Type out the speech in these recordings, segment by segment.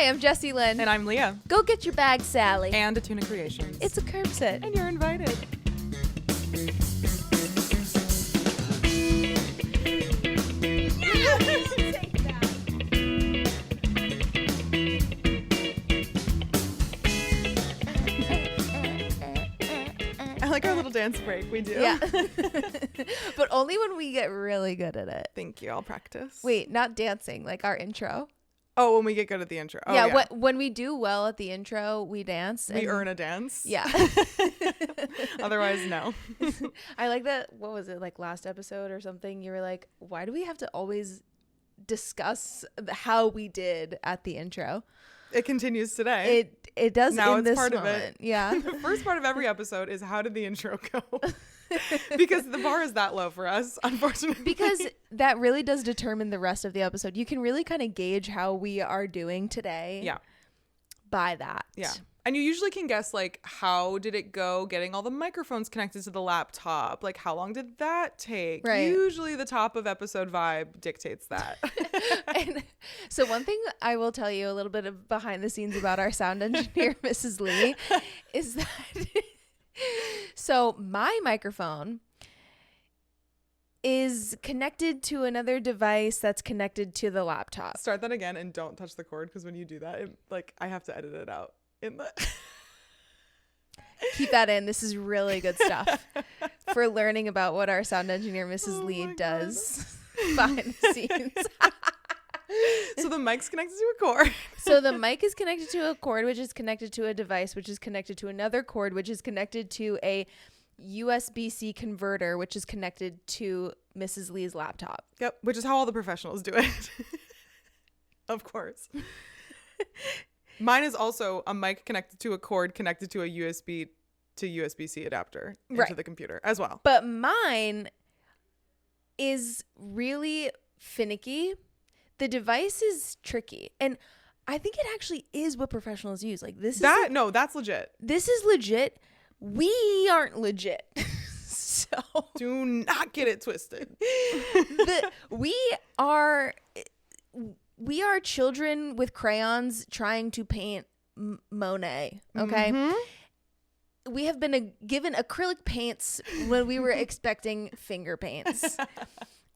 Hi, I'm Jessie Lynn. And I'm Leah. Go get your bag, Sally. And a Tuna Creations. It's a curb sit. And you're invited. I like our little dance break we do. Yeah. But only when we get really good at it. Thank you. I'll practice. Wait, not dancing, like our intro. Oh, when we get good at the intro. Oh, yeah. When we do well at the intro, we dance. We earn a dance. Yeah. Otherwise, no. I like that. What was it, like last episode or something? You were like, why do we have to always discuss how we did at the intro? It continues today. It does now in it's this part moment. of it. Yeah. The first part of every episode is how did the intro go? Because the bar is that low for us, unfortunately. Because that really does determine the rest of the episode. You can really kind of gauge how we are doing today. Yeah. By that. Yeah. And you usually can guess, like, how did it go getting all the microphones connected to the laptop? Like, how long did that take? Right. Usually the top of episode vibe dictates that. And so one thing I will tell you a little bit of behind the scenes about our sound engineer, Mrs. Lee, is that so my microphone is connected to another device that's connected to the laptop. Start that again and don't touch the cord, because when you do that, I have to edit it out. Keep that in. This is really good stuff for learning about what our sound engineer, Mrs. Lee, does behind the scenes. So the mic's connected to a cord. So the mic is connected to a cord, which is connected to a device, which is connected to another cord, which is connected to a USB-C converter, which is connected to Mrs. Lee's laptop. Yep, which is how all the professionals do it. Of course. Mine is also a mic connected to a cord connected to a USB to USB-C adapter into the computer as well. But mine is really finicky. The device is tricky. And I think it actually is what professionals use. Like this is no, that's legit. This is legit. We aren't legit. So do not get it twisted. We are children with crayons trying to paint Monet, okay? Mm-hmm. We have been given acrylic paints when we were expecting finger paints.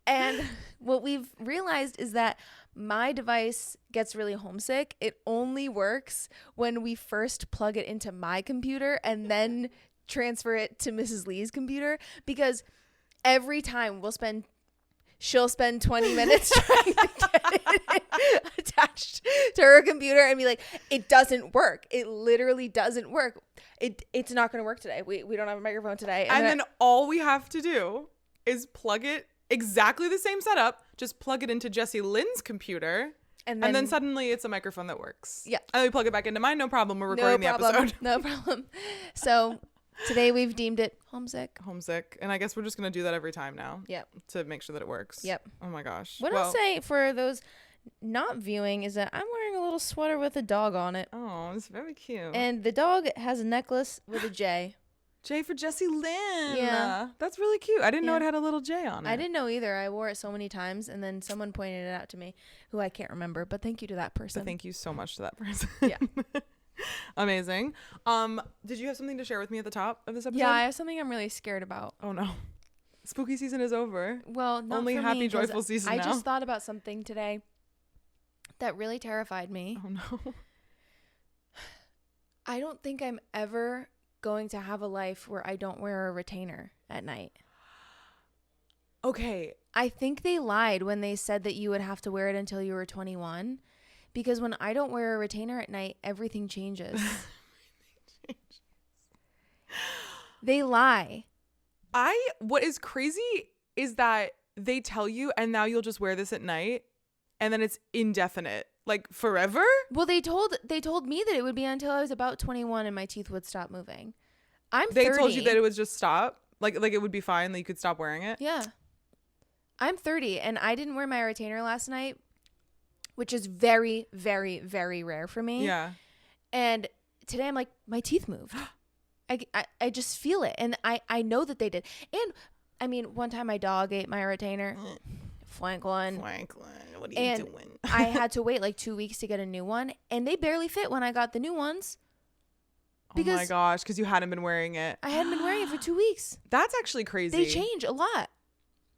And what we've realized is that my device gets really homesick. It only works when we first plug it into my computer and then transfer it to Mrs. Lee's computer, because every time she'll spend 20 minutes trying to get it attached to her computer and be like, it doesn't work. It literally doesn't work. It's not going to work today. We don't have a microphone today. And then all we have to do is plug it, exactly the same setup, just plug it into Jessie Lynn's computer. And then suddenly it's a microphone that works. Yeah. And then we plug it back into mine. No problem. We're recording the episode. No problem. So today we've deemed it homesick. And I guess we're just going to do that every time now. Yep. To make sure that it works. Yep. Oh my gosh. What I'll say for those not viewing is that I'm wearing a little sweater with a dog on it. Oh, it's very cute. And the dog has a necklace with a J. J for Jessie Lynn. Yeah. That's really cute. I didn't know it had a little J on it. I didn't know either. I wore it so many times, and then someone pointed it out to me, who I can't remember, but thank you to that person. So thank you so much to that person. Yeah. Amazing. Did you have something to share with me at the top of this episode? Yeah, I have something I'm really scared about. Oh no. Spooky season is over. Well, not only for happy, me, joyful season I now. just thought about something today that really terrified me. Oh no. I don't think I'm ever going to have a life where I don't wear a retainer at night. Okay. I think they lied when they said that you would have to wear it until you were 21, because when I don't wear a retainer at night, everything changes. They lie. What is crazy is that they tell you, and now you'll just wear this at night, and then it's indefinite, like forever. Well, they told me that it would be until I was about 21 and my teeth would stop moving. I'm 30. They told you that it would just stop, like it would be fine, that you could stop wearing it. Yeah. I'm 30 and I didn't wear my retainer last night, which is very, very, very rare for me. Yeah. And today I'm like, my teeth moved. I just feel it. And I know that they did. And I mean, one time my dog ate my retainer. Franklin, what are you and doing? I had to wait like 2 weeks to get a new one, and they barely fit when I got the new ones. Oh my gosh, because you hadn't been wearing it. I hadn't been wearing it for 2 weeks. That's actually crazy. They change a lot.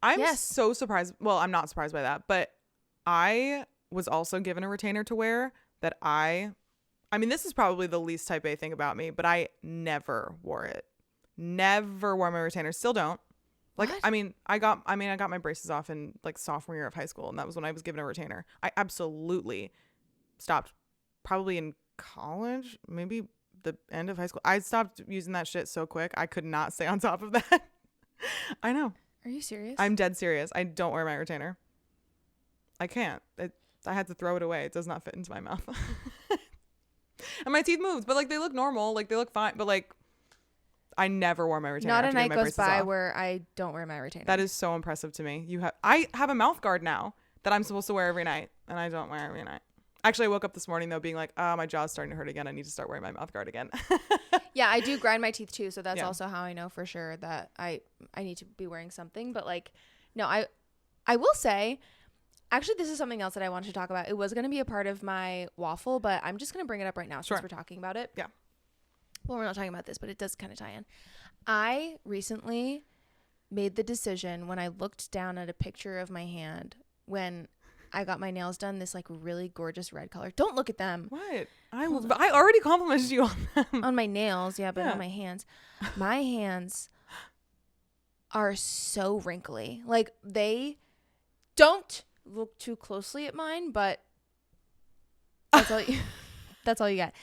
I'm so surprised. Well, I'm not surprised by that, but I was also given a retainer to wear that I mean, this is probably the least type A thing about me, but I never wore it. Never wore my retainer. Still don't. Like, what? I got my braces off in like sophomore year of high school, and that was when I was given a retainer. I absolutely stopped probably in college, maybe the end of high school. I stopped using that shit so quick. I could not stay on top of that. I know. Are you serious? I'm dead serious. I don't wear my retainer. I can't. I had to throw it away. It does not fit into my mouth. And my teeth moved, but like they look normal, like they look fine, but like I never wore my retainer. Not a night goes by where I don't wear my retainer. That is so impressive to me. I have a mouth guard now that I'm supposed to wear every night, and I don't wear every night. Actually, I woke up this morning though being like, my jaw's starting to hurt again. I need to start wearing my mouth guard again. Yeah, I do grind my teeth too, so that's also how I know for sure that I need to be wearing something. But like, no, I will say, actually, this is something else that I wanted to talk about. It was going to be a part of my waffle, but I'm just going to bring it up right now since we're talking about it. Yeah. Well, we're not talking about this, but it does kind of tie in. I recently made the decision when I looked down at a picture of my hand when I got my nails done, this like really gorgeous red color. Don't look at them. What? I already complimented you on them. On my nails, yeah, but on my hands. My hands are so wrinkly. Like, they don't look too closely at mine, but that's all you get.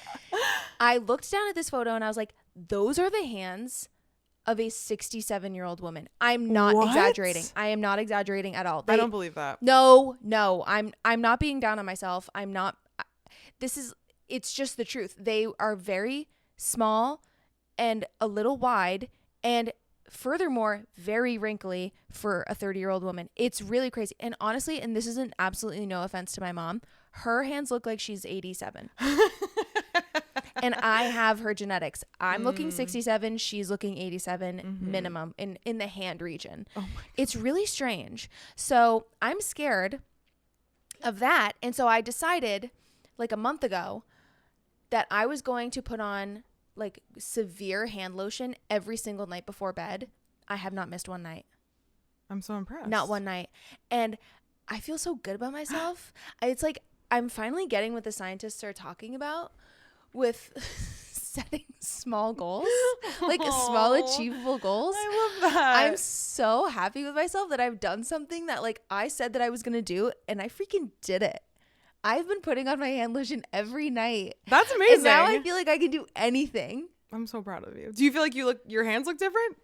I looked down at this photo and I was like, those are the hands of a 67-year-old woman. I'm not exaggerating. I am not exaggerating at all. I don't believe that. No, I'm not being down on myself. It's just the truth. They are very small and a little wide, and furthermore, very wrinkly for a 30-year-old woman. It's really crazy. And honestly, and this isn't absolutely no offense to my mom, her hands look like she's 87. And I have her genetics. I'm looking 67. She's looking 87 minimum in the hand region. Oh my God. It's really strange. So I'm scared of that. And so I decided like a month ago that I was going to put on like severe hand lotion every single night before bed. I have not missed one night. I'm so impressed. Not one night. And I feel so good about myself. It's like I'm finally getting what the scientists are talking about with setting small goals, like small achievable goals. I love that. I'm so happy with myself that I've done something that like I said that I was going to do, and I freaking did it. I've been putting on my hand lotion every night. That's amazing. And now I feel like I can do anything. I'm so proud of you. Do you feel like your hands look different?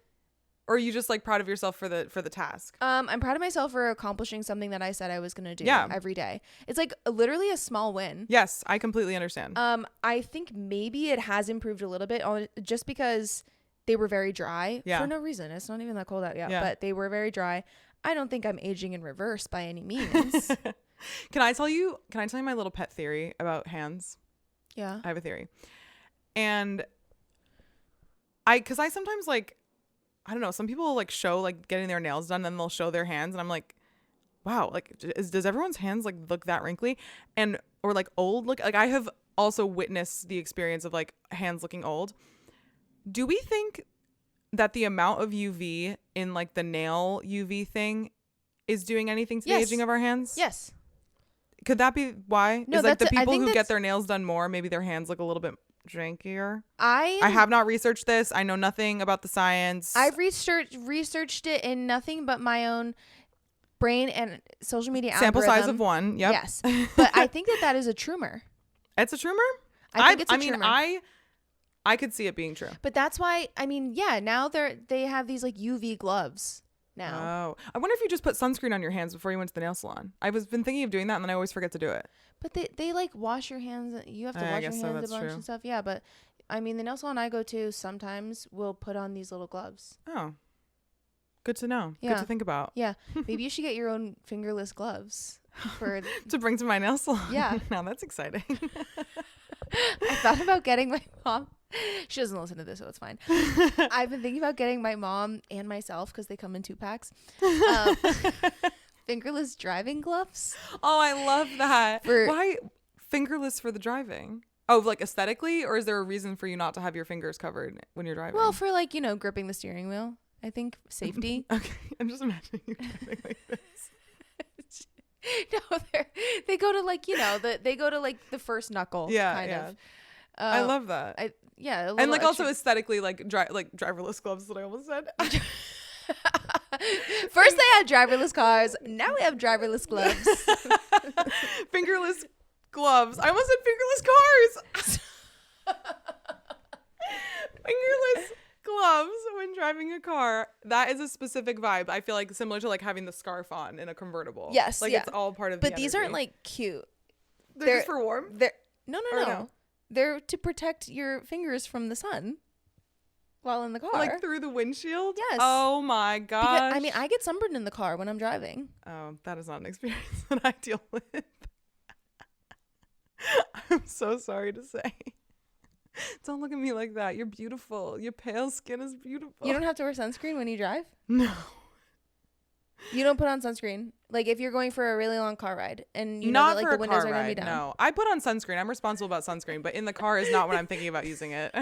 Or are you just like proud of yourself for the task? I'm proud of myself for accomplishing something that I said I was going to do every day. It's like literally a small win. Yes, I completely understand. I think maybe it has improved a little bit just because they were very dry for no reason. It's not even that cold out yet, but they were very dry. I don't think I'm aging in reverse by any means. Can I tell you my little pet theory about hands? Yeah. I have a theory. And because I sometimes like, I don't know, some people like show like getting their nails done, then they'll show their hands, and I'm like, wow, like does everyone's hands like look that wrinkly and or like old look? Like I have also witnessed the experience of like hands looking old. Do we think that the amount of UV in like the nail UV thing is doing anything to the aging of our hands? Yes. Could that be why? No, is like the people who get their nails done more, maybe their hands look a little bit jankier? I have not researched this. I know nothing about the science. I've researched it in nothing but my own brain and social media sample algorithm. Size of one. Yep. Yes. But I think that is a trumor. It's a trumor? I think it's a trumor. I could see it being true. But that's why, now they have these like UV gloves now. Oh. I wonder if you just put sunscreen on your hands before you went to the nail salon. I've been thinking of doing that, and then I always forget to do it. But they like wash your hands. You have to wash your hands a bunch and stuff. Yeah, but the nail salon I go to sometimes will put on these little gloves. Oh. Good to know. Yeah. Good to think about. Yeah. Maybe you should get your own fingerless gloves to bring to my nail salon. Yeah. Now that's exciting. I thought about getting my mom. She doesn't listen to this, so it's fine. I've been thinking about getting my mom and myself, because they come in 2 packs. Fingerless driving gloves. Oh, I love that. For- Why fingerless for the driving? Oh, like aesthetically, or is there a reason for you not to have your fingers covered when you're driving? Well, for like, gripping the steering wheel. I think safety. Okay, I'm just imagining you driving like this. No, they go to like, they go to like the first knuckle. Yeah, kind yeah. of. I love that. And like also aesthetically, like driverless gloves. That I almost said. First they had driverless cars. Now we have driverless gloves. Fingerless gloves. I almost said fingerless cars. Fingerless gloves when driving a car. That is a specific vibe. I feel like similar to like having the scarf on in a convertible. Yes, like it's all part of. But these aren't like cute. They're just for warm. No. They're to protect your fingers from the sun while in the car. Like through the windshield? Yes. Oh my gosh. Because, I get sunburned in the car when I'm driving. Oh, that is not an experience that I deal with. I'm so sorry to say. Don't look at me like that. You're beautiful. Your pale skin is beautiful. You don't have to wear sunscreen when you drive? No. You don't put on sunscreen? Like if you're going for a really long car ride and you know not that like for the a windows car are going to be ride, down? No. I put on sunscreen. I'm responsible about sunscreen, but in the car is not when I'm thinking about using it.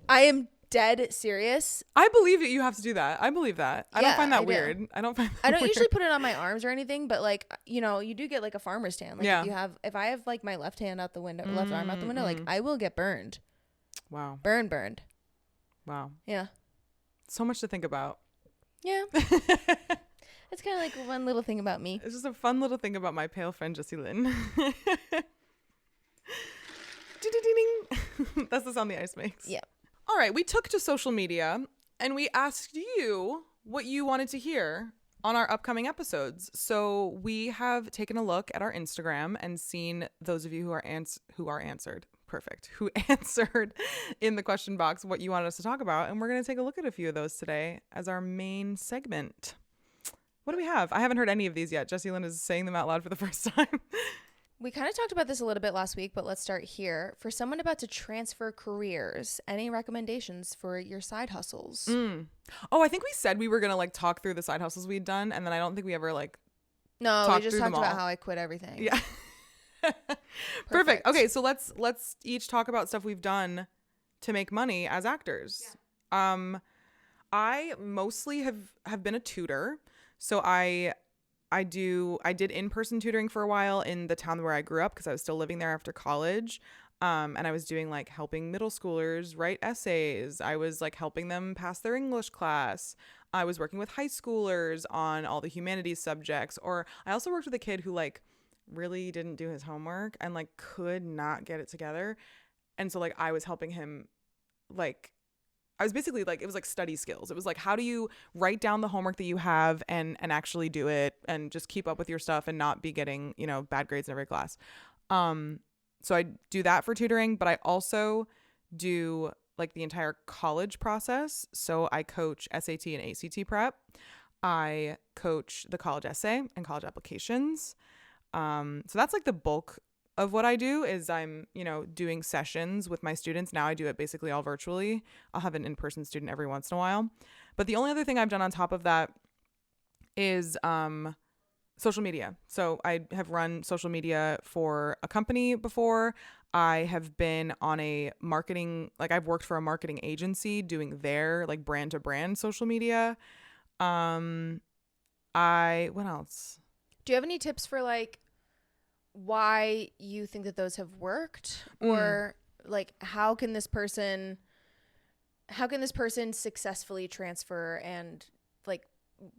I am dead serious. I believe that you have to do that. I believe that. I don't find that weird. I don't find that I don't weird. usually put it on my arms or anything, but like, you do get like a farmer's tan. Like Yeah. if I have like my left hand out the window, left arm out the window, like I will get burned. Wow. Burned. Wow. Yeah. So much to think about. Yeah. It's kind of like one little thing about me. It's just a fun little thing about my pale friend, Jessie Lynn. That's the sound the ice makes. Yeah. All right. We took to social media and we asked you what you wanted to hear on our upcoming episodes. So we have taken a look at our Instagram and seen those of you who answered in the question box what you wanted us to talk about. And we're going to take a look at a few of those today as our main segment. What do we have? I haven't heard any of these yet. Jessie Lynn is saying them out loud for the first time. We kind of talked about this a little bit last week, but let's start here. For someone about to transfer careers, any recommendations for your side hustles? Oh, I think we said we were going to like talk through the side hustles we'd done. And then I don't think we ever like No, we just talked about all. how I quit everything. Yeah. Perfect. Okay, so let's each talk about stuff we've done to make money as actors. Yeah. I mostly have been a tutor. So I did in-person tutoring for a while in the town where I grew up because I was still living there after college. And I was doing like helping middle schoolers write essays. I was like helping them pass their English class. I was working with high schoolers on all the humanities subjects. Or I also worked with a kid who like really didn't do his homework and like could not get it together. And so like I was helping him like I was basically like, it was like study skills. It was like, how do you write down the homework that you have and actually do it and just keep up with your stuff and not be getting, bad grades in every class. So I do that for tutoring, but I also do like the entire college process. So I coach SAT and ACT prep. I coach the college essay and college applications. So that's like the bulk of what I do is I'm, doing sessions with my students. Now I do it basically all virtually. I'll have an in-person student every once in a while. But the only other thing I've done on top of that is social media. So I have run social media for a company before. I have been on a marketing, like I've worked for a marketing agency doing their like brand to brand social media. What else? Do you have any tips for like why you think that those have worked or like how can this person successfully transfer and like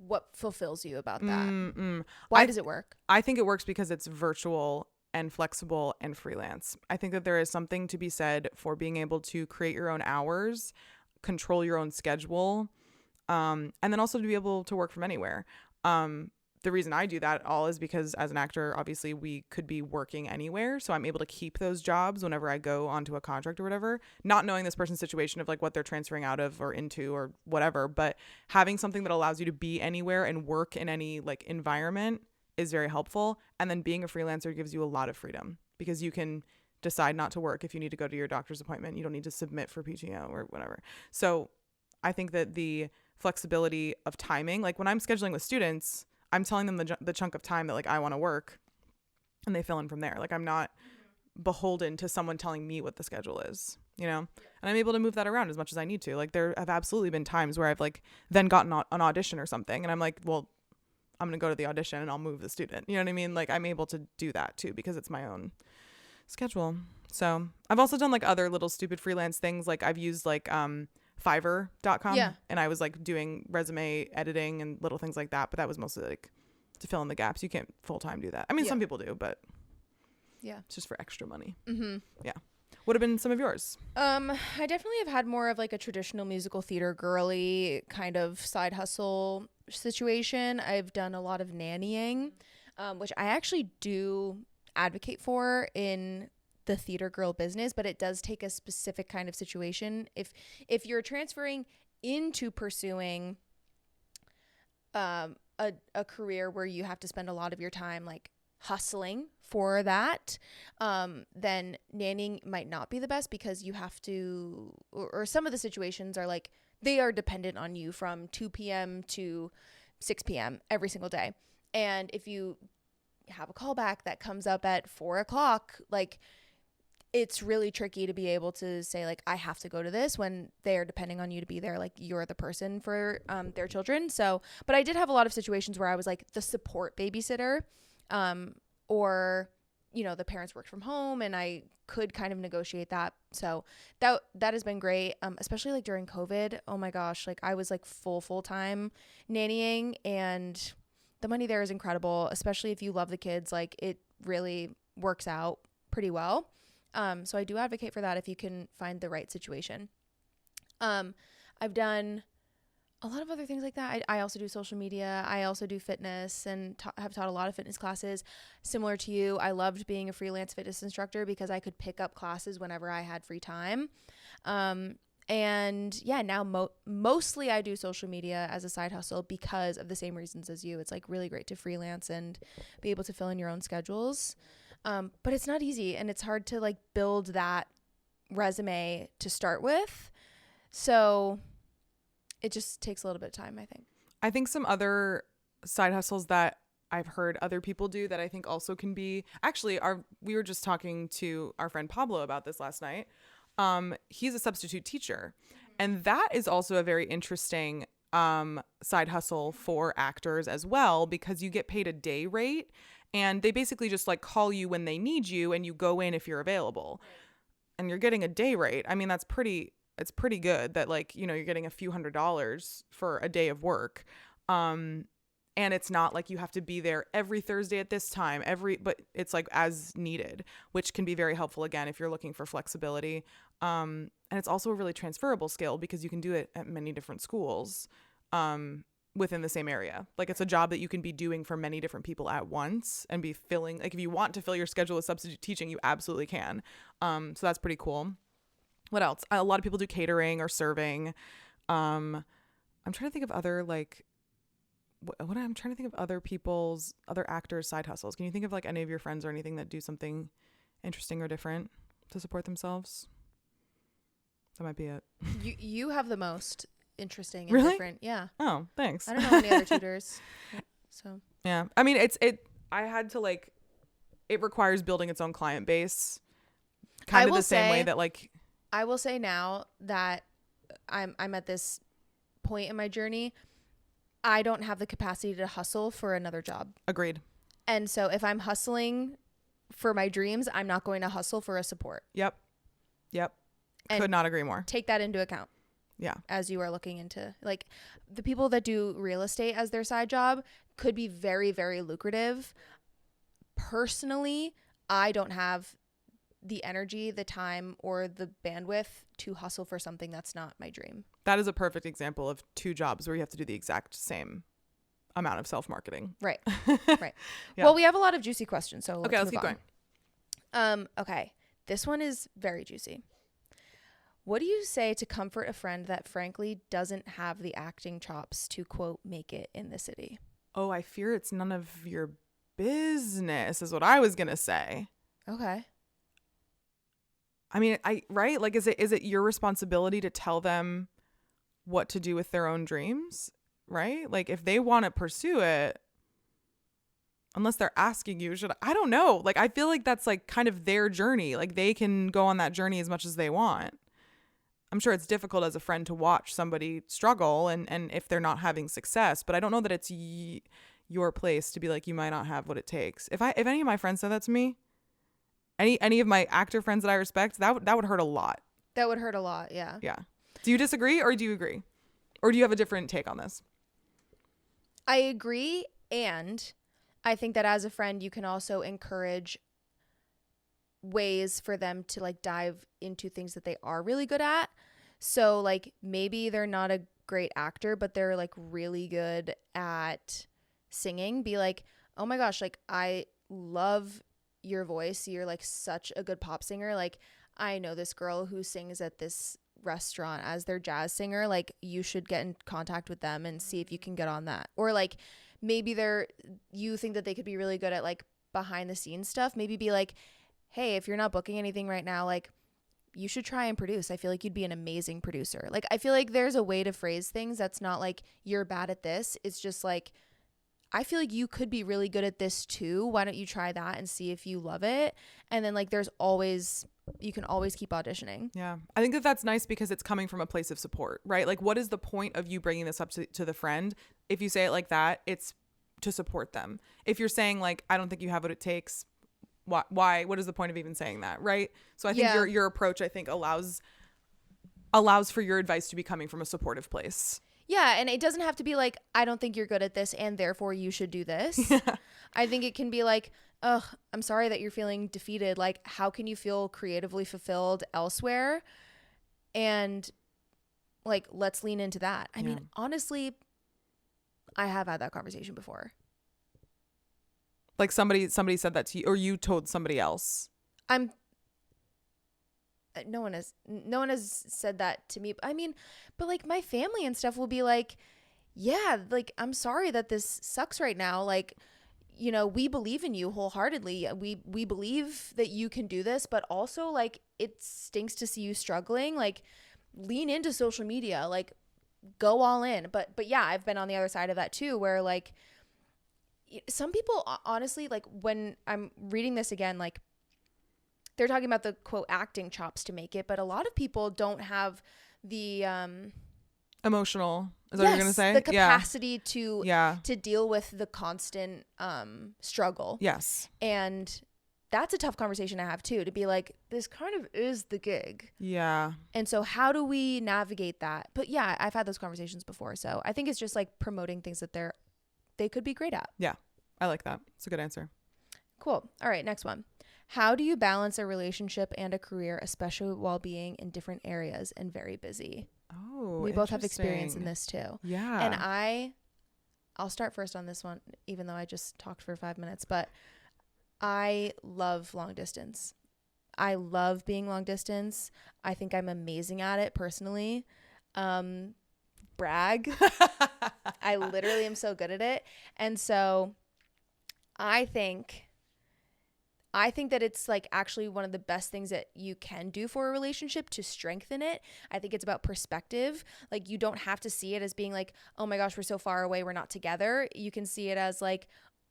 what fulfills you about that? Why does it work? I think it works because it's virtual and flexible and freelance. I think that there is something to be said for being able to create your own hours, control your own schedule, and then also to be able to work from anywhere. The reason I do that all is because as an actor, obviously we could be working anywhere. So I'm able to keep those jobs whenever I go onto a contract or whatever, not knowing this person's situation of like what they're transferring out of or into or whatever, but having something that allows you to be anywhere and work in any like environment is very helpful. And then being a freelancer gives you a lot of freedom because you can decide not to work if you need to go to your doctor's appointment. You don't need to submit for PTO or whatever. So I think that the flexibility of timing. Like when I'm scheduling with students, I'm telling them the chunk of time that like I want to work, and they fill in from there. Like I'm not beholden to someone telling me what the schedule is, you know? And I'm able to move that around as much as I need to. Like there have absolutely been times where I've like then gotten an audition or something, and I'm like, well, I'm going to go to the audition and I'll move the student. You know what I mean? Like I'm able to do that too because it's my own schedule. So I've also done like other little stupid freelance things. Like I've used like Fiverr.com, and I was like doing resume editing and little things like that. But that was mostly like to fill in the gaps. You can't full time do that. I mean, some people do, but it's just for extra money. Yeah. What have been some of yours? I definitely have had more of like a traditional musical theater girly kind of side hustle situation. I've done a lot of nannying, which I actually do advocate for in the theater girl business, but it does take a specific kind of situation. If you're transferring into pursuing a career where you have to spend a lot of your time like hustling for that, then nannying might not be the best because you have to, or some of the situations are like they are dependent on you from 2 p.m. to 6 p.m. every single day. And if you have a callback that comes up at 4 o'clock, like it's really tricky to be able to say like I have to go to this when they are depending on you to be there, like you're the person for their children. So but I did have a lot of situations where I was like the support babysitter, or you know the parents worked from home and I could kind of negotiate that. So that has been great, especially like during COVID. Oh my gosh, like I was like full-time nannying, and the money there is incredible, especially if you love the kids. Like it really works out pretty well. So I do advocate for that if you can find the right situation. I've done a lot of other things like that. I also do social media. I also do fitness and have taught a lot of fitness classes. Similar to you, I loved being a freelance fitness instructor because I could pick up classes whenever I had free time. And yeah, now mostly I do social media as a side hustle because of the same reasons as you. It's like really great to freelance and be able to fill in your own schedules. But it's not easy, and it's hard to like build that resume to start with. So it just takes a little bit of time, I think. I think some other side hustles that I've heard other people do that I think also can be, actually we were just talking to our friend Pablo about this last night. He's a substitute teacher, and that is also a very interesting side hustle for actors as well, because you get paid a day rate. And they basically just like call you when they need you, and you go in if you're available, and you're getting a day rate. I mean, it's pretty good that like, you know, you're getting a few $100s for a day of work. And it's not like you have to be there every Thursday at this time, but it's like as needed, which can be very helpful again, if you're looking for flexibility. And it's also a really transferable skill because you can do it at many different schools, within the same area. Like it's a job that you can be doing for many different people at once and be filling, like if you want to fill your schedule with substitute teaching, you absolutely can. So that's pretty cool. What else? A lot of people do catering or serving. I'm trying to think of other like I'm trying to think of other actors' side hustles. Can you think of like any of your friends or anything that do something interesting or different to support themselves? That might be it. You have the most interesting and really? Different. Yeah. Oh, thanks. I don't know any other tutors. So yeah. I mean, I had to like, it requires building its own client base, kind of the same way that like. I will say now that I'm at this point in my journey, I don't have the capacity to hustle for another job. Agreed. And so if I'm hustling for my dreams, I'm not going to hustle for a support. Yep. And could not agree more. Take that into account. Yeah. As you are looking into like the people that do real estate as their side job could be very, very lucrative. Personally, I don't have the energy, the time, or the bandwidth to hustle for something that's not my dream. That is a perfect example of two jobs where you have to do the exact same amount of self-marketing. Right. Right. Yeah. Well, we have a lot of juicy questions, so let's keep going. Okay. This one is very juicy. What do you say to comfort a friend that frankly doesn't have the acting chops to, quote, make it in the city? Oh, I fear it's none of your business is what I was going to say. Okay. I mean, right? Like, is it your responsibility to tell them what to do with their own dreams, right? Like if they want to pursue it, unless they're asking you, I don't know. Like I feel like that's like kind of their journey. Like they can go on that journey as much as they want. I'm sure it's difficult as a friend to watch somebody struggle and if they're not having success, but I don't know that it's your place to be like, you might not have what it takes. If any of my friends said that to me, any of my actor friends that I respect, that would hurt a lot. That would hurt a lot. Yeah. Yeah. Do you disagree or do you agree? Or do you have a different take on this? I agree. And I think that as a friend, you can also encourage ways for them to like dive into things that they are really good at. So like maybe they're not a great actor, but they're like really good at singing. Be like, oh my gosh, like I love your voice. You're like such a good pop singer. Like I know this girl who sings at this restaurant as their jazz singer. Like you should get in contact with them and see if you can get on that. Or like maybe you think that they could be really good at like behind the scenes stuff. Maybe be like, hey, if you're not booking anything right now, like you should try and produce. I feel like you'd be an amazing producer. Like I feel like there's a way to phrase things that's not like you're bad at this. It's just like, I feel like you could be really good at this too. Why don't you try that and see if you love it? And then like you can always keep auditioning. Yeah. I think that's nice because it's coming from a place of support, right? Like what is the point of you bringing this up to the friend? If you say it like that, it's to support them. If you're saying like, I don't think you have what it takes, why? What is the point of even saying that, right? So I think your approach, I think, allows for your advice to be coming from a supportive place. Yeah, and it doesn't have to be like, I don't think you're good at this and therefore you should do this. Yeah. I think it can be like, ugh, I'm sorry that you're feeling defeated. Like, how can you feel creatively fulfilled elsewhere? And like, let's lean into that. I mean, honestly, I have had that conversation before. Like somebody said that to you, or you told somebody else. No one has said that to me. I mean, but like my family and stuff will be like, yeah, like I'm sorry that this sucks right now. Like, you know, we believe in you wholeheartedly. We believe that you can do this, but also like it stinks to see you struggling. Like lean into social media, like go all in. But yeah, I've been on the other side of that too, where like some people honestly, like when I'm reading this again, like they're talking about the quote acting chops to make it, but a lot of people don't have the emotional, is that what you're gonna say? The capacity to deal with the constant struggle. Yes. And that's a tough conversation to have too, to be like, this kind of is the gig. Yeah. And so how do we navigate that? But yeah, I've had those conversations before. So I think it's just like promoting things that they could be great at. Yeah. I like that. It's a good answer. Cool. All right, next one. How do you balance a relationship and a career, especially while being in different areas and very busy? Oh, we both have experience in this too. Yeah. And I'll start first on this one, even though I just talked for 5 minutes, but I love long distance. I love being long distance. I think I'm amazing at it personally. Brag. I literally am so good at it. And so I think that it's like actually one of the best things that you can do for a relationship to strengthen it. I think it's about perspective. Like you don't have to see it as being like, oh my gosh, we're so far away, we're not together. You can see it as like,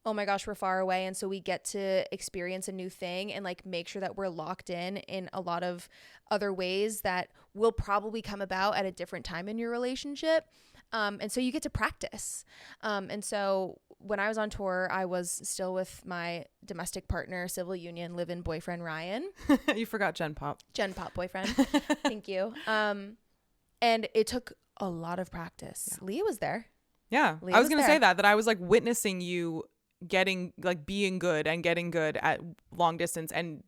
oh my gosh, we're far away. And so we get to experience a new thing and like make sure that we're locked in a lot of other ways that will probably come about at a different time in your relationship. And so you get to practice. And so when I was on tour, I was still with my domestic partner, civil union, live-in boyfriend, Ryan. You forgot Gen Pop. Gen Pop boyfriend. Thank you. And it took a lot of practice. Yeah. Leah was there. Yeah. I was going to say that I was like witnessing you getting like being good and getting good at long distance and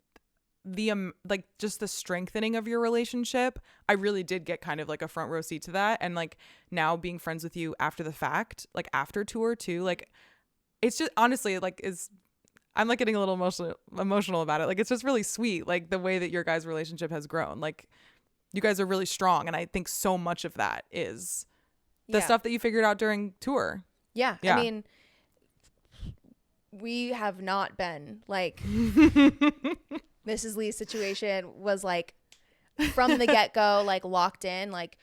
the like just the strengthening of your relationship. I really did get kind of like a front row seat to that, and like now being friends with you after the fact, like after tour too, like it's just honestly like I'm like getting a little emotional about it. Like it's just really sweet, like the way that your guys' relationship has grown. Like you guys are really strong, and I think so much of that is the stuff that you figured out during tour. Yeah. I mean, we have not been like Mrs. Lee's situation was like from the get-go, like locked in. Like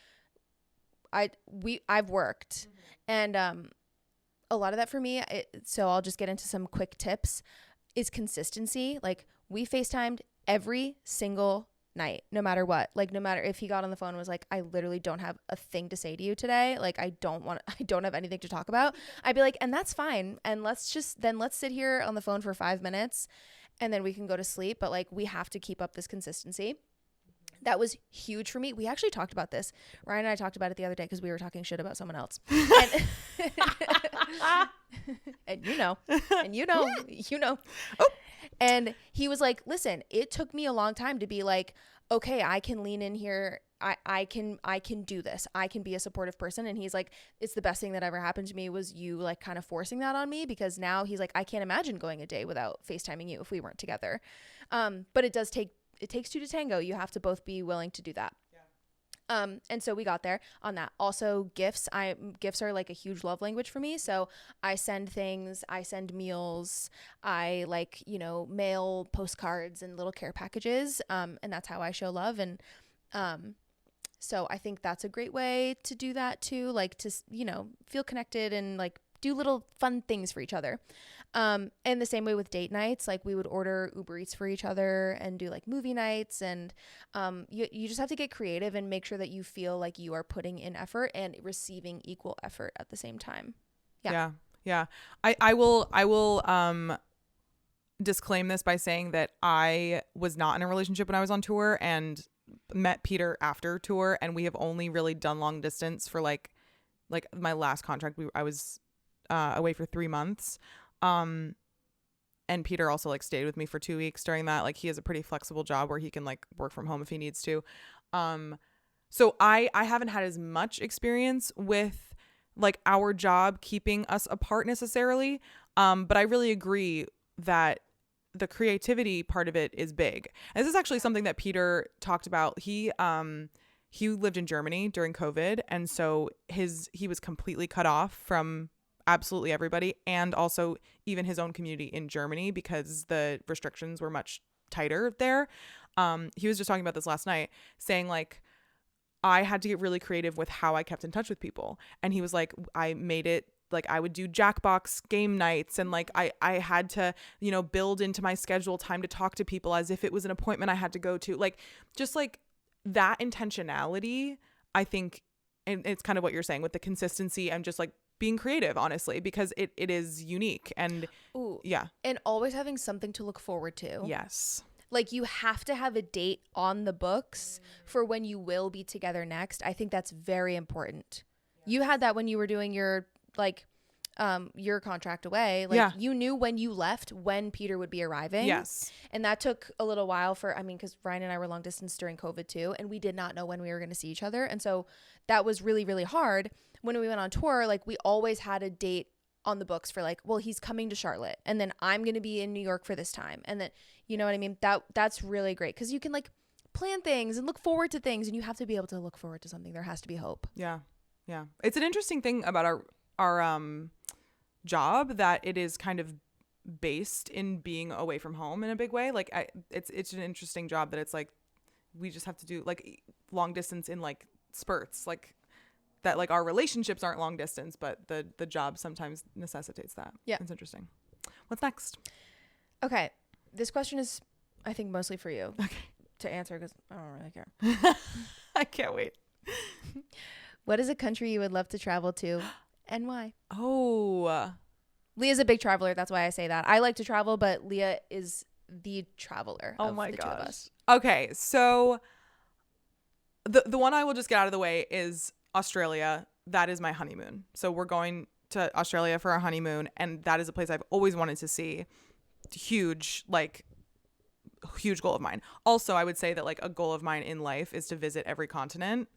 I've worked, and a lot of that for me, so I'll just get into some quick tips, is consistency. Like, we FaceTimed every single night, no matter what. Like, no matter if he got on the phone and was like, I literally don't have a thing to say to you today. Like, I don't have anything to talk about. I'd be like, and that's fine. And let's sit here on the phone for 5 minutes and then we can go to sleep. But like, we have to keep up this consistency. That was huge for me. We actually talked about this. Ryan and I talked about it the other day because we were talking shit about someone else. And you know. Oh. And he was like, listen, it took me a long time to be like, okay, I can lean in here. I can do this. I can be a supportive person. And he's like, it's the best thing that ever happened to me was you like kind of forcing that on me, because now he's like, I can't imagine going a day without FaceTiming you if we weren't together. But it takes two to tango. You have to both be willing to do that. Yeah. And so we got there on that. Also, gifts. Gifts are like a huge love language for me. So I send things, I send meals, I like, mail postcards and little care packages. And that's how I show love. And, so I think that's a great way to do that too. Like to, feel connected and like do little fun things for each other. And the same way with date nights, like we would order Uber Eats for each other and do like movie nights. And you just have to get creative and make sure that you feel like you are putting in effort and receiving equal effort at the same time. Yeah. I will disclaim this by saying that I was not in a relationship when I was on tour and met Peter after tour, and we have only really done long distance for like my last contract. I was away for 3 months. And Peter also like stayed with me for 2 weeks during that. Like, he has a pretty flexible job where he can like work from home if he needs to. So I haven't had as much experience with like our job keeping us apart necessarily. But I really agree that the creativity part of it is big. And this is actually something that Peter talked about. He lived in Germany during COVID. And so he was completely cut off from absolutely everybody, and also even his own community in Germany, because the restrictions were much tighter there. He was just talking about this last night, saying like, I had to get really creative with how I kept in touch with people. And he was like, I made it like I would do Jackbox game nights, and like I had to, build into my schedule time to talk to people as if it was an appointment I had to go to. Like, just like that intentionality, I think, and it's kind of what you're saying with the consistency and just like being creative, honestly, because it is unique. And yeah. And always having something to look forward to. Yes. Like, you have to have a date on the books for when you will be together next. I think that's very important. Yes. You had that when you were doing your your contract away. Like, yeah. You knew when you left when Peter would be arriving. Yes. And that took a little while because Ryan and I were long distance during COVID too, and we did not know when we were going to see each other. And so that was really, really hard. When we went on tour, like, we always had a date on the books for like, well, he's coming to Charlotte, and then I'm going to be in New York for this time. And then, you know what I mean? That's really great, because you can like plan things and look forward to things, and you have to be able to look forward to something. There has to be hope. Yeah. Yeah. It's an interesting thing about our job, that it is kind of based in being away from home in a big way. Like, it's an interesting job that it's like, we just have to do like long distance in like spurts, like that, like our relationships aren't long distance, but the job sometimes necessitates that. Yeah. It's interesting. What's next? Okay. This question is, I think, mostly for you to answer, because I don't really care. I can't wait. What is a country you would love to travel to, and why? Oh. Leah's a big traveler. That's why I say that. I like to travel, but Leah is the traveler of the two of us. Okay. So the one I will just get out of the way is Australia. That is my honeymoon. So we're going to Australia for our honeymoon, and that is a place I've always wanted to see. Huge goal of mine. Also, I would say that like a goal of mine in life is to visit every continent.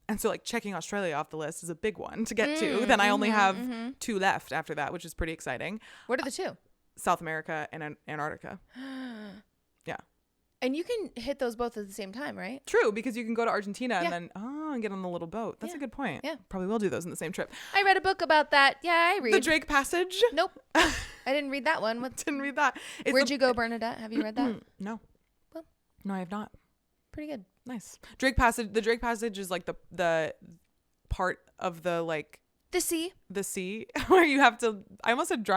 And so like checking Australia off the list is a big one to get to. Then I only have 2 left after that, which is pretty exciting. What are the 2? South America and Antarctica. Yeah. And you can hit those both at the same time, right? True, because you can go to Argentina and then and get on the little boat. That's a good point. Yeah. Probably will do those in the same trip. I read a book about that. Yeah, I read. The Drake Passage? Nope. I didn't read that one. Didn't read that. Where'd you go, Bernadette? Have you read that? No. Well, no, I have not. Pretty good. Nice. The Drake Passage is like the part of the like the sea where you have to, I almost said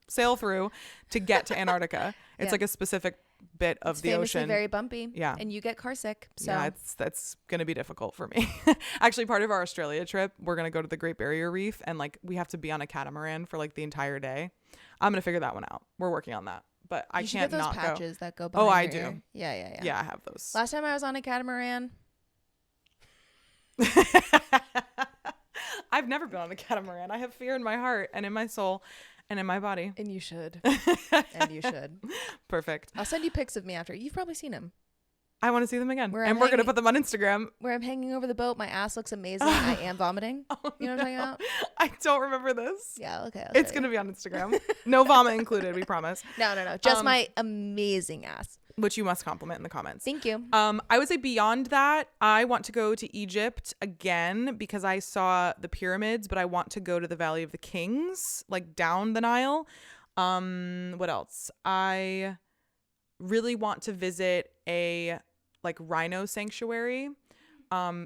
sail through to get to Antarctica. It's Yeah. like a specific bit of it's the famously ocean. very bumpy. Yeah. And you get car sick. So Yeah, that's gonna be difficult for me. Actually, part of our Australia trip, we're gonna go to the Great Barrier Reef, and like we have to be on a catamaran for like the entire day. I'm gonna figure that one out. We're working on that, but I you should can't get those not patches go. that go behind Oh, I your do. ear. Yeah. Yeah, I have those. Last time I was on a catamaran. I've never been on a catamaran. I have fear in my heart and in my soul and in my body. And you should. And you should. Perfect. I'll send you pics of me after. You've probably seen them. I want to see them again. Where and I'm we're going to hanging- put them on Instagram. Where I'm hanging over the boat. My ass looks amazing. I am vomiting. Oh, You know what I'm talking about? I don't remember this. Yeah, okay. It's going to be on Instagram. No vomit included, we promise. No. Just my amazing ass. Which you must compliment in the comments. Thank you. I would say beyond that, I want to go to Egypt again because I saw the pyramids, but I want to go to the Valley of the Kings, like down the Nile. What else? I really want to visit a like rhino sanctuary.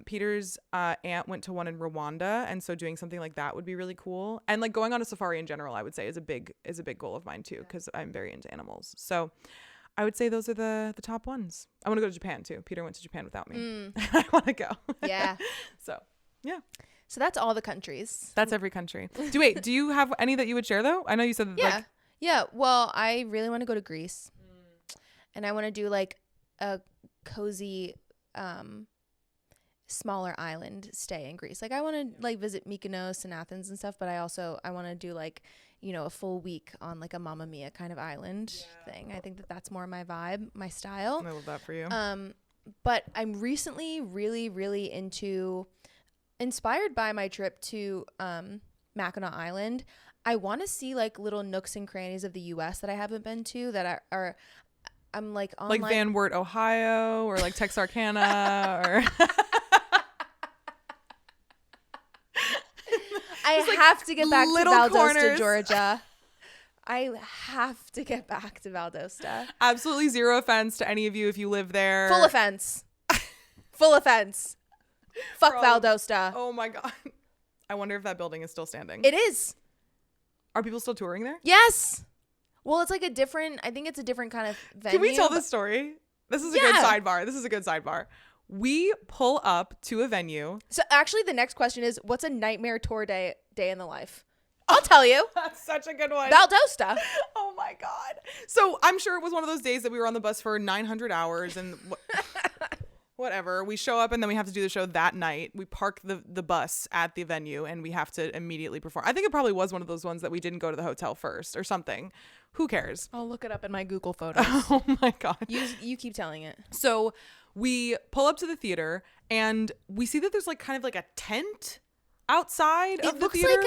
Peter's aunt went to one in Rwanda, and so doing something like that would be really cool. And like going on a safari in general, I would say is a big goal of mine too, because I'm very into animals. So I would say those are the top ones. I want to go to Japan too. Peter went to Japan without me. I want to go. Yeah. So yeah. So that's all the countries. That's every country. Do you have any that you would share though? I know you said that, Yeah. like, Yeah. Well, I really want to go to Greece. And I want to do like a cozy smaller island stay in Greece. Like I want to like visit Mykonos and Athens and stuff, but I want to do like, you know, a full week on like a Mamma Mia kind of island thing. I think that's more my vibe, my style. I love that for you. But I'm recently really, really inspired by my trip to Mackinac Island. I want to see like little nooks and crannies of the U.S. that I haven't been to that are I'm like online. Like Van Wert, Ohio, or like Texarkana, or I have to get back to Valdosta, corners. Georgia. I have to get back to Valdosta. Absolutely zero offense to any of you if you live there. Full offense. Full offense. Fuck Valdosta. Oh my God. I wonder if that building is still standing. It is. Are people still touring there? Yes. Well, it's like I think it's a different kind of venue. Can we tell this story? This is a good sidebar. We pull up to a venue. So actually the next question is, what's a nightmare tour day in the life? I'll tell you. That's such a good one. Valdosta. Oh my God. So I'm sure it was one of those days that we were on the bus for 900 hours and whatever. We show up and then we have to do the show that night. We park the bus at the venue and we have to immediately perform. I think it probably was one of those ones that we didn't go to the hotel first or something. Who cares? I'll look it up in my Google Photos. Oh my God. You keep telling it. So we pull up to the theater and we see that there's like kind of like a tent outside of the theater.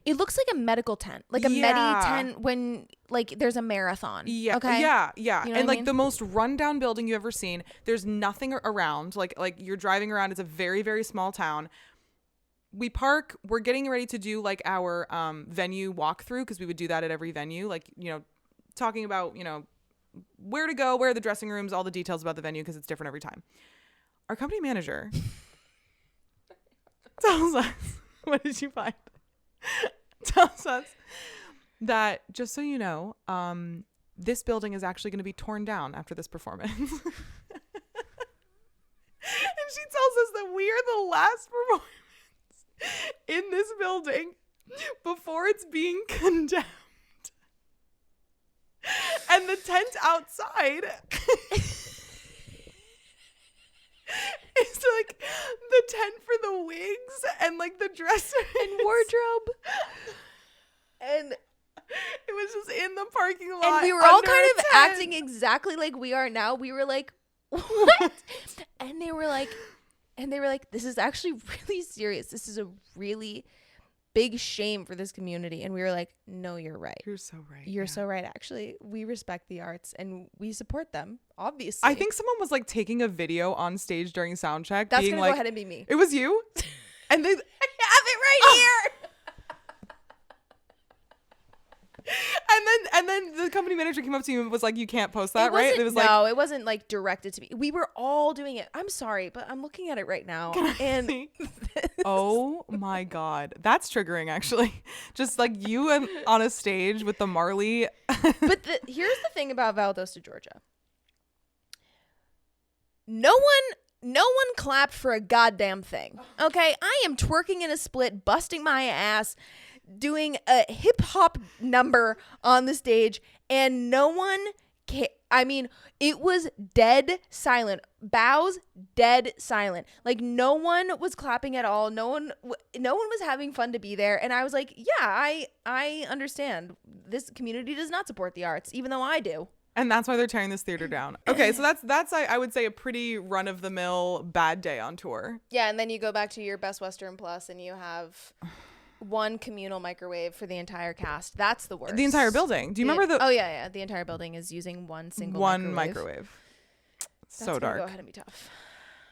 It looks like a medical tent, like a medi tent when like there's a marathon. Yeah. Okay. Yeah. You know and what I like mean? the most rundown building you've ever seen. There's nothing around. Like you're driving around. It's a very, very small town. We park. We're getting ready to do like our venue walkthrough because we would do that at every venue. Like, you know, talking about, you know, where to go, where are the dressing rooms, all the details about the venue because it's different every time. Our company manager tells us, what did you find? Tells us that, just so you know, this building is actually going to be torn down after this performance. And she tells us that we are the last performance in this building before it's being condemned. And the tent outside is like the tent for the wigs and like the dresser And wardrobe. And it was just in the parking lot. and we were all under kind a of tent. acting exactly like we are now. We were like, what? And they were like, this is actually really serious. This is a really big shame for this community. And we were like, no, you're right. You're so right. You're so right. Actually, we respect the arts and we support them. Obviously, I think someone was like taking a video on stage during sound check. that's being gonna like, go ahead and be me. It was you, and they I have it right here. And then the company manager came up to you and was like, "You can't post that, right?" It was no, it wasn't like directed to me. We were all doing it. I'm sorry, but I'm looking at it right now, and oh my god, that's triggering. Actually, just like you on a stage with the Marley. But here's the thing about Valdosta, Georgia. No one clapped for a goddamn thing. Okay, I am twerking in a split, busting my ass, doing a hip hop number on the stage, and no one I mean, it was dead silent. Bows dead silent. Like no one was clapping at all. No one was having fun to be there. And I was like, yeah, I understand. This community does not support the arts, even though I do. And that's why they're tearing this theater down. Okay, so that's I would say a pretty run of the mill bad day on tour. Yeah, and then you go back to your Best Western Plus and you have one communal microwave for the entire cast. That's the worst. The entire building. Do you remember the? Oh yeah. The entire building is using one microwave. So That's dark. Go ahead and be tough.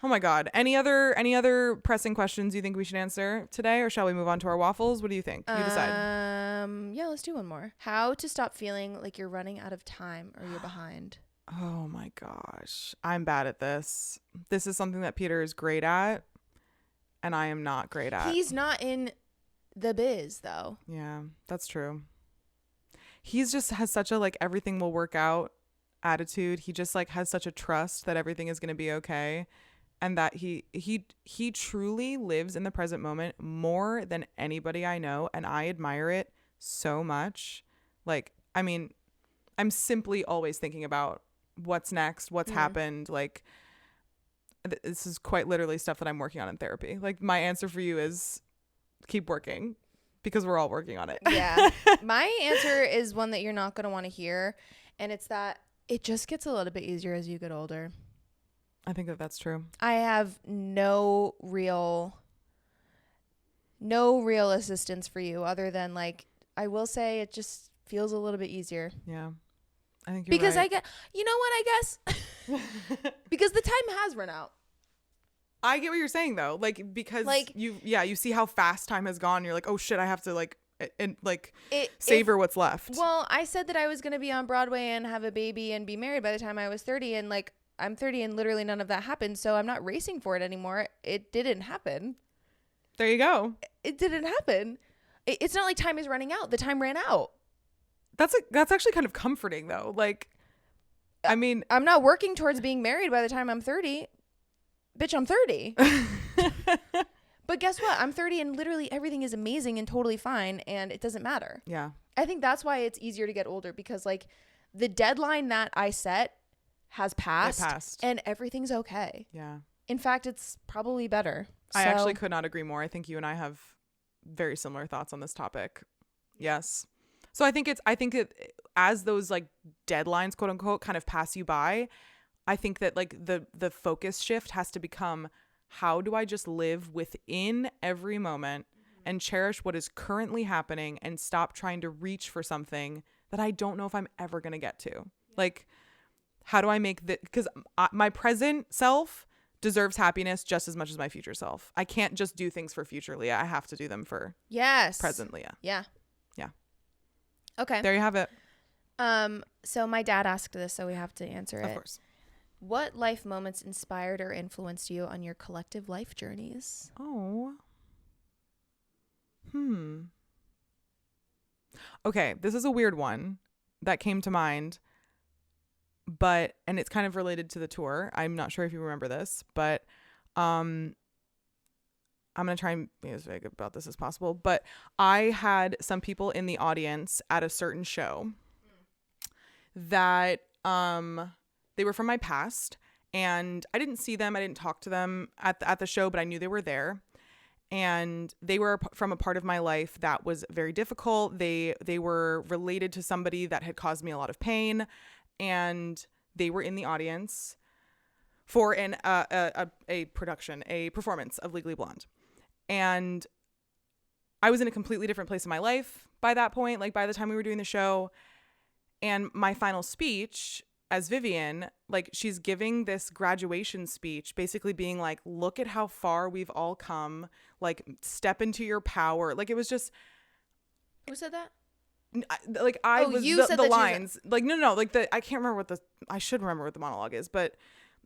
Oh my god. Any other pressing questions you think we should answer today, or shall we move on to our waffles? What do you think? You decide. Yeah, let's do one more. How to stop feeling like you're running out of time or you're behind. Oh my gosh. I'm bad at this. This is something that Peter is great at, and I am not great at. He's not in the biz though. Yeah, that's true. He's just has such a like everything will work out attitude. He just like has such a trust that everything is going to be okay. And that he truly lives in the present moment more than anybody I know, and I admire it so much. Like, I mean, I'm simply always thinking about what's next, what's happened. Like, this is quite literally stuff that I'm working on in therapy. Like, my answer for you is keep working, because we're all working on it. Yeah. My answer is one that you're not going to want to hear, and it's that it just gets a little bit easier as you get older. I think that that's true. I have no real assistance for you other than like I will say it just feels a little bit easier. Yeah. I think you're because right. I get you know what I guess because the time has run out. I get what you're saying though. Like because like, you see how fast time has gone. You're like, "Oh shit, I have to like and like savor what's left." Well, I said that I was going to be on Broadway and have a baby and be married by the time I was 30, and like I'm 30 and literally none of that happened, so I'm not racing for it anymore. It didn't happen. There you go. It didn't happen. It's not like time is running out. The time ran out. That's actually kind of comforting though. Like, I mean, I'm not working towards being married by the time I'm 30. Bitch, I'm 30. But guess what? I'm 30 and literally everything is amazing and totally fine, and it doesn't matter. Yeah. I think that's why it's easier to get older, because like the deadline that I set has passed. And everything's okay. Yeah. In fact, it's probably better. I actually could not agree more. I think you and I have very similar thoughts on this topic. Yes. So I think as those like deadlines, quote unquote, kind of pass you by, I think that like the focus shift has to become, how do I just live within every moment and cherish what is currently happening and stop trying to reach for something that I don't know if I'm ever going to get to. Like, how do I make that? Because my present self deserves happiness just as much as my future self. I can't just do things for future Leah. I have to do them for present Leah. Yeah. Yeah. Okay. There you have it. So my dad asked this, so we have to answer it. Of course. What life moments inspired or influenced you on your collective life journeys? Oh. Okay, this is a weird one that came to mind. And it's kind of related to the tour. I'm not sure if you remember this, but I'm going to try and be as vague about this as possible. But I had some people in the audience at a certain show that they were from my past, and I didn't see them. I didn't talk to them at the show, but I knew they were there. And they were from a part of my life that was very difficult. They were related to somebody that had caused me a lot of pain. And they were in the audience for a performance of Legally Blonde. And I was in a completely different place in my life by that point, like by the time we were doing the show. And my final speech as Vivian, like she's giving this graduation speech, basically being like, look at how far we've all come, like step into your power. Like it was just. Who said that? like I Oh, was you said the that lines like no like I can't remember what I should remember what the monologue is, but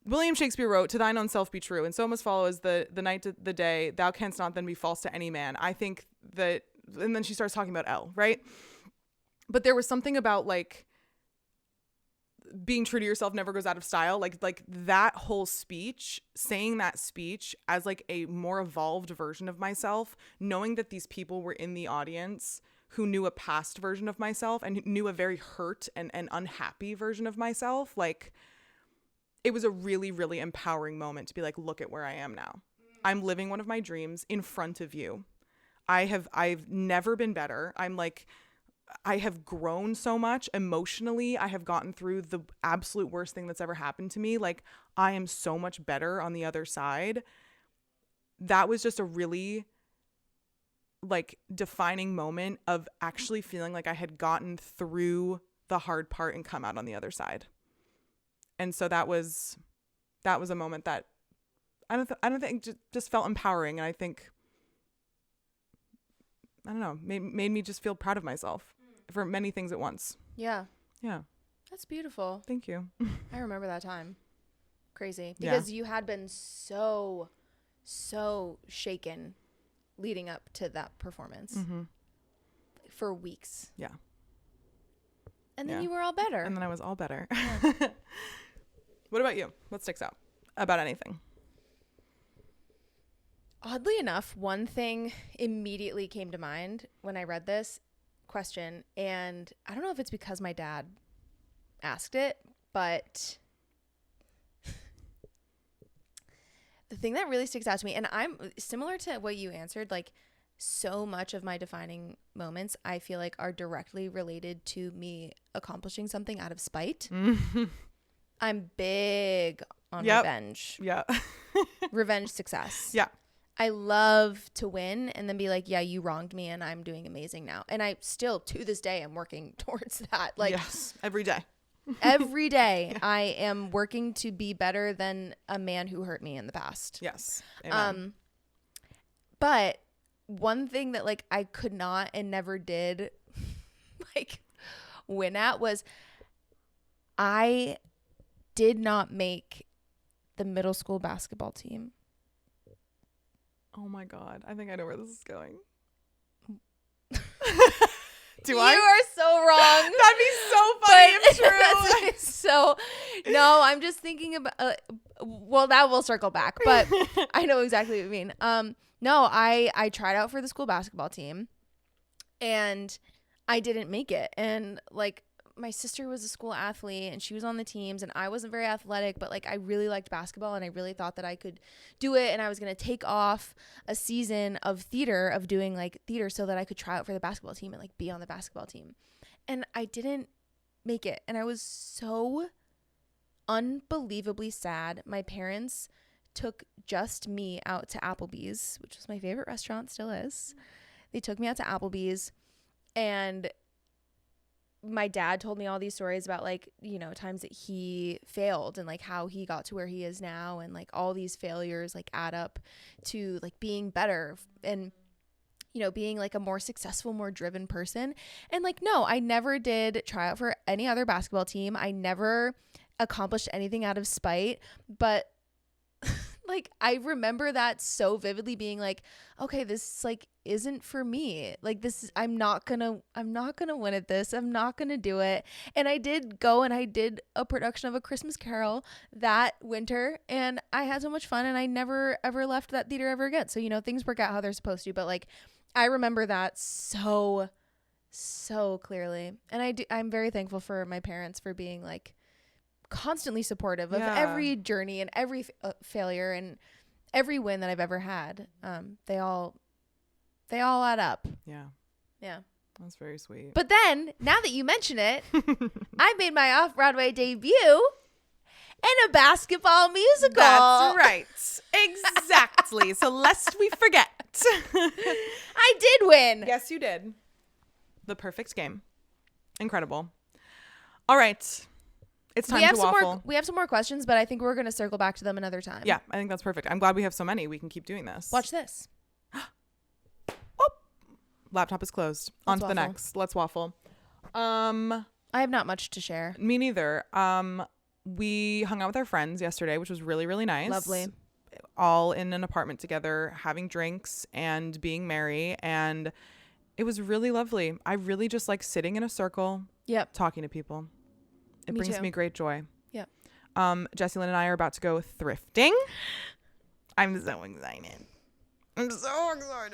William Shakespeare wrote, "To thine own self be true, and so must follow as the night to the day. Thou canst not then be false to any man." I think that, and then she starts talking about Elle, right? But there was something about like being true to yourself never goes out of style. Like that whole speech, saying that speech as like a more evolved version of myself, knowing that these people were in the audience who knew a past version of myself and knew a very hurt and unhappy version of myself. Like, it was a really, really empowering moment to be like, look at where I am now. I'm living one of my dreams in front of you. I've never been better. I have grown so much emotionally. I have gotten through the absolute worst thing that's ever happened to me. Like, I am so much better on the other side. That was just a really like defining moment of actually feeling like I had gotten through the hard part and come out on the other side. And so that was a moment that I don't think just felt empowering. And I think, I don't know, made me just feel proud of myself for many things at once. Yeah. Yeah. That's beautiful. Thank you. I remember that time. Crazy. Because you had been so shaken leading up to that performance for weeks. Yeah. And then you were all better. And then I was all better. Yeah. What about you? What sticks out about anything? Oddly enough, one thing immediately came to mind when I read this question, and I don't know if it's because my dad asked it, but the thing that really sticks out to me, and I'm similar to what you answered, like so much of my defining moments I feel like are directly related to me accomplishing something out of spite. I'm big on revenge. Yeah. Revenge success. Yeah. I love to win and then be like, yeah, you wronged me and I'm doing amazing now. And I still, to this day, am working towards that. Like, yes, every day. Every day I am working to be better than a man who hurt me in the past. Yes. Amen. But one thing that like I could not and never did like win at was I did not make the middle school basketball team. Oh my God. I think I know where this is going. You are so wrong. That'd be so funny if true. So, no, I'm just thinking about, well, that will circle back, but I know exactly what you mean. No, I tried out for the school basketball team and I didn't make it. And like, my sister was a school athlete and she was on the teams and I wasn't very athletic, but like I really liked basketball and I really thought that I could do it. And I was going to take off a season of doing like theater so that I could try out for the basketball team and like be on the basketball team. And I didn't make it. And I was so unbelievably sad. My parents took just me out to Applebee's, which was my favorite restaurant, still is. They took me out to Applebee's and my dad told me all these stories about like, you know, times that he failed and like how he got to where he is now. And like all these failures like add up to like being better and, you know, being like a more successful, more driven person. And like, no, I never did try out for any other basketball team. I never accomplished anything out of spite, but like I remember that so vividly being like, okay, this like isn't for me. Like this is, I'm not gonna win at this. I'm not gonna do it. And I did go and I did a production of A Christmas Carol that winter and I had so much fun and I never ever left that theater ever again. So, you know, things work out how they're supposed to, but like I remember that so clearly. And I'm very thankful for my parents for being like constantly supportive of every journey and every failure and every win that I've ever had. They all add up. Yeah. That's very sweet. But then, now that you mention it, I made my off-Broadway debut in a basketball musical. That's right. Exactly. So lest we forget. I did win. Yes, you did. The perfect game. Incredible. All right. It's time to waffle. We have some more questions, but I think we're going to circle back to them another time. Yeah, I think that's perfect. I'm glad we have so many. We can keep doing this. Watch this. Oh, laptop is closed. On to the next. Let's waffle. I have not much to share. Me neither. We hung out with our friends yesterday, which was really, really nice. Lovely. All in an apartment together, having drinks and being merry. And it was really lovely. I really just like sitting in a circle, talking to people. It brings me great joy. Yeah. Jessie, Lynn, and I are about to go thrifting. I'm so excited.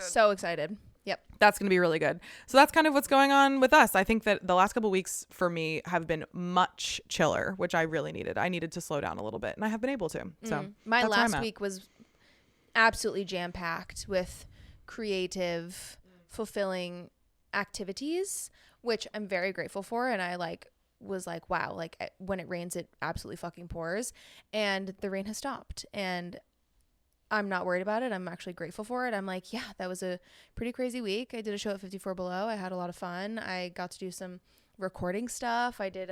So excited. Yep. That's going to be really good. So that's kind of what's going on with us. I think that the last couple of weeks for me have been much chiller, which I really needed. I needed to slow down a little bit, and I have been able to. So my last week was absolutely jam-packed with creative, fulfilling activities, which I'm very grateful for. And I was like, wow, like when it rains, it absolutely fucking pours. And the rain has stopped. And I'm not worried about it. I'm actually grateful for it. I'm like, yeah, that was a pretty crazy week. I did a show at 54 Below. I had a lot of fun. I got to do some recording stuff. I did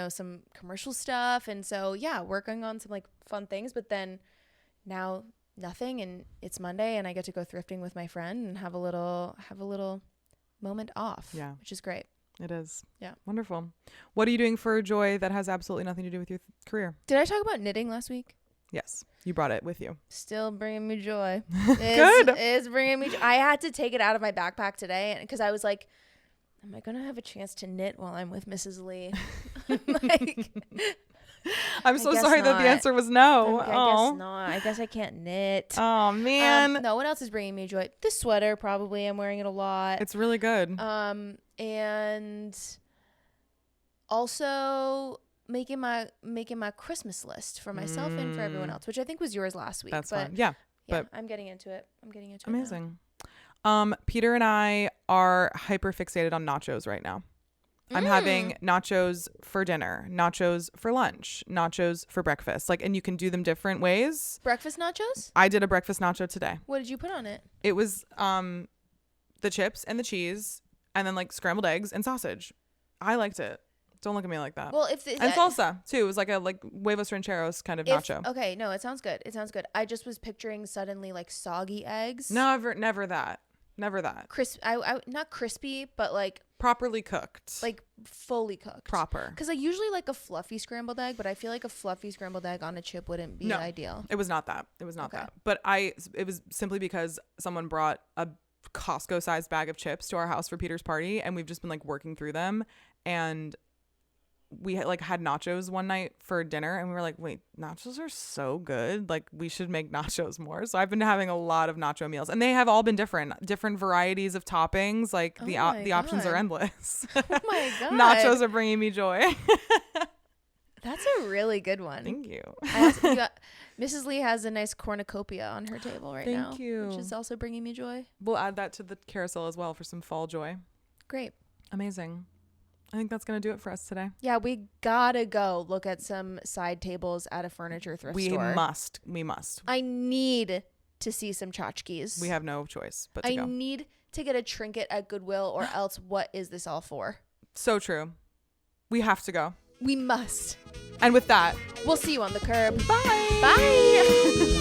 some commercial stuff. And so, yeah, working on some like fun things, but then now nothing. And it's Monday and I get to go thrifting with my friend and have a little moment off, which is great. It is. Yeah. Wonderful. What are you doing for joy that has absolutely nothing to do with your career? Did I talk about knitting last week? Yes, you brought it with you. Still bringing me joy. Good. It's bringing me joy. I had to take it out of my backpack today because I was like, am I going to have a chance to knit while I'm with Mrs. Lee? I'm so sorry that the answer was no. I guess not. I guess I can't knit. Oh, man. No, what else is bringing me joy? This sweater, probably. I'm wearing it a lot. It's really good. And also making my Christmas list for myself and for everyone else, which I think was yours last week. That's fine. Yeah. But I'm getting into it. Amazing. Peter and I are hyper fixated on nachos right now. I'm having nachos for dinner, nachos for lunch, nachos for breakfast. And you can do them different ways. Breakfast nachos? I did a breakfast nacho today. What did you put on it? It was the chips and the cheese and then scrambled eggs and sausage. I liked it. Don't look at me like that. Well, and salsa too. It was like a huevos rancheros kind of nacho. Okay, no, it sounds good. I just was picturing suddenly soggy eggs. Never that. Crisp. I not crispy, but properly cooked. Fully cooked. Proper. Because I usually like a fluffy scrambled egg, but I feel like a fluffy scrambled egg on a chip wouldn't be ideal. It was not that. But it was simply because someone brought a Costco-sized bag of chips to our house for Peter's party, and we've just been working through them, and we had nachos one night for dinner, and we were like, wait, nachos are so good, we should make nachos more. So I've been having a lot of nacho meals, and they have all been different varieties of toppings. The options are endless. Oh my god. Nachos are bringing me joy. That's a really good one. Thank you. Mrs. Lee has a nice cornucopia on her table right now. Thank you. Which is also bringing me joy. We'll add that to the carousel as well for some fall joy. Great. Amazing. I think that's going to do it for us today. Yeah, we gotta go look at some side tables at a furniture thrift store. We must. I need to see some tchotchkes. We have no choice but to go. I need to get a trinket at Goodwill, or else what is this all for? So true. We have to go. We must. And with that, we'll see you on the curb. Bye. Bye.